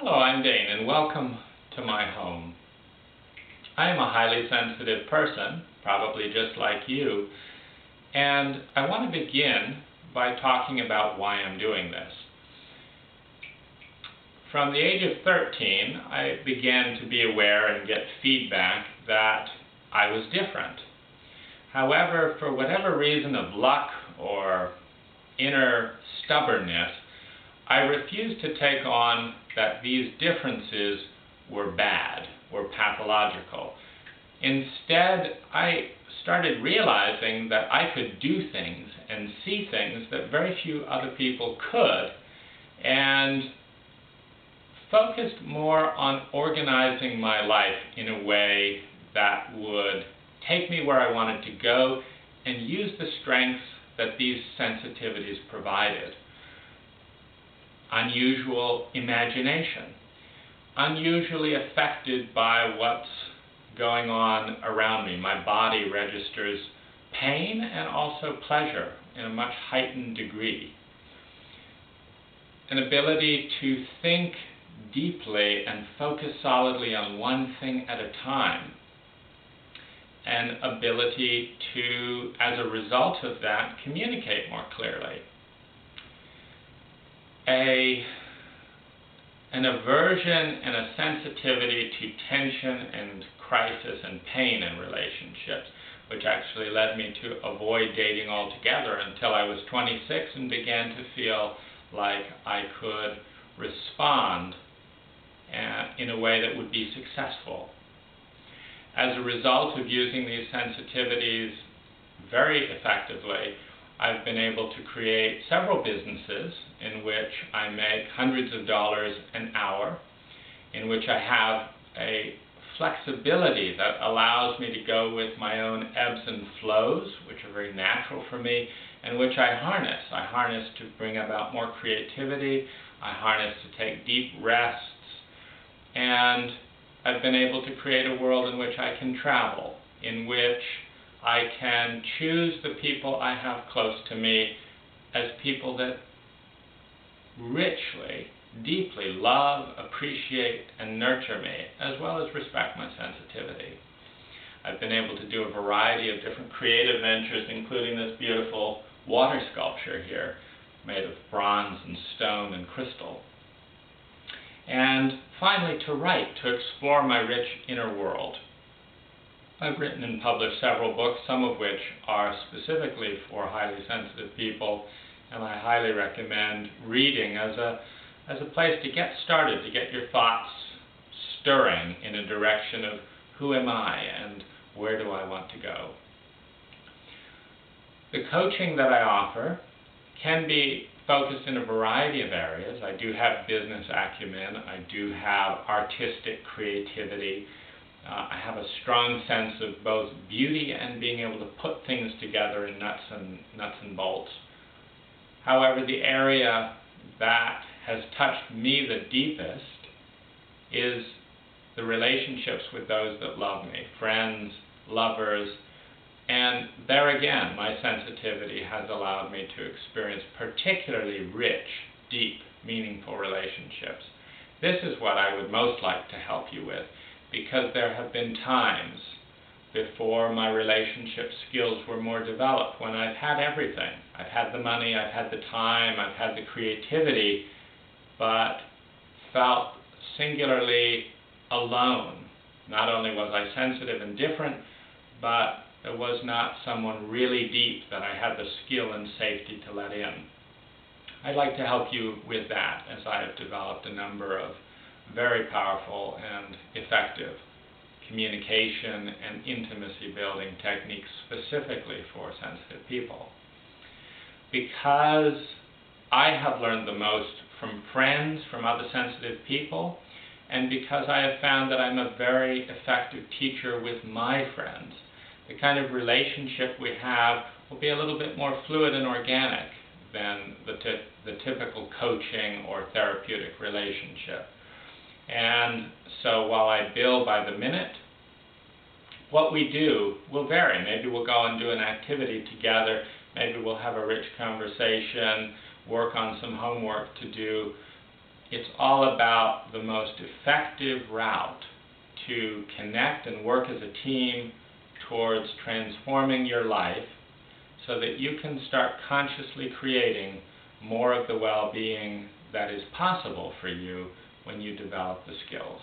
Hello, I'm Dane, and welcome to my home. I am a highly sensitive person, probably just like you, and I want to begin by talking about why I'm doing this. From the age of 13, I began to be aware and get feedback that I was different. However, for whatever reason of luck or inner stubbornness, I refused to take on that these differences were bad or pathological. Instead, I started realizing that I could do things and see things that very few other people could, and focused more on organizing my life in a way that would take me where I wanted to go and use the strengths that these sensitivities provided. Unusual imagination, unusually affected by what's going on around me. My body registers pain and also pleasure in a much heightened degree. An ability to think deeply and focus solidly on one thing at a time. An ability to, as a result of that, communicate more clearly. An aversion and a sensitivity to tension and crisis and pain in relationships, which actually led me to avoid dating altogether until I was 26 and began to feel like I could respond in a way that would be successful. As a result of using these sensitivities very effectively, I've been able to create several businesses in which I make hundreds of dollars an hour, in which I have a flexibility that allows me to go with my own ebbs and flows, which are very natural for me, and which I harness. I harness to bring about more creativity, I harness to take deep rests, and I've been able to create a world in which I can travel, in which I can choose the people I have close to me as people that richly, deeply love, appreciate, and nurture me, as well as respect my sensitivity. I've been able to do a variety of different creative ventures, including this beautiful water sculpture here, made of bronze and stone and crystal. And finally, to write, to explore my rich inner world. I've written and published several books, some of which are specifically for highly sensitive people, and I highly recommend reading as a place to get started, to get your thoughts stirring in a direction of who am I and where do I want to go. The coaching that I offer can be focused in a variety of areas. I do have business acumen, I do have artistic creativity, I have a strong sense of both beauty and being able to put things together in nuts and bolts. However, the area that has touched me the deepest is the relationships with those that love me, friends, lovers, and there again, my sensitivity has allowed me to experience particularly rich, deep, meaningful relationships. This is what I would most like to help you with, because there have been times before my relationship skills were more developed when I've had everything. I've had the money, I've had the time, I've had the creativity, but felt singularly alone. Not only was I sensitive and different, but there was not someone really deep that I had the skill and safety to let in. I'd like to help you with that, as I have developed a number of very powerful and effective communication and intimacy building techniques specifically for sensitive people. Because I have learned the most from friends, from other sensitive people, and because I have found that I'm a very effective teacher with my friends, the kind of relationship we have will be a little bit more fluid and organic than the typical coaching or therapeutic relationship. And so while I bill by the minute, what we do will vary. Maybe we'll go and do an activity together, maybe we'll have a rich conversation, work on some homework to do, It's all about the most effective route to connect and work as a team towards transforming your life so that you can start consciously creating more of the well-being that is possible for you when you develop the skills.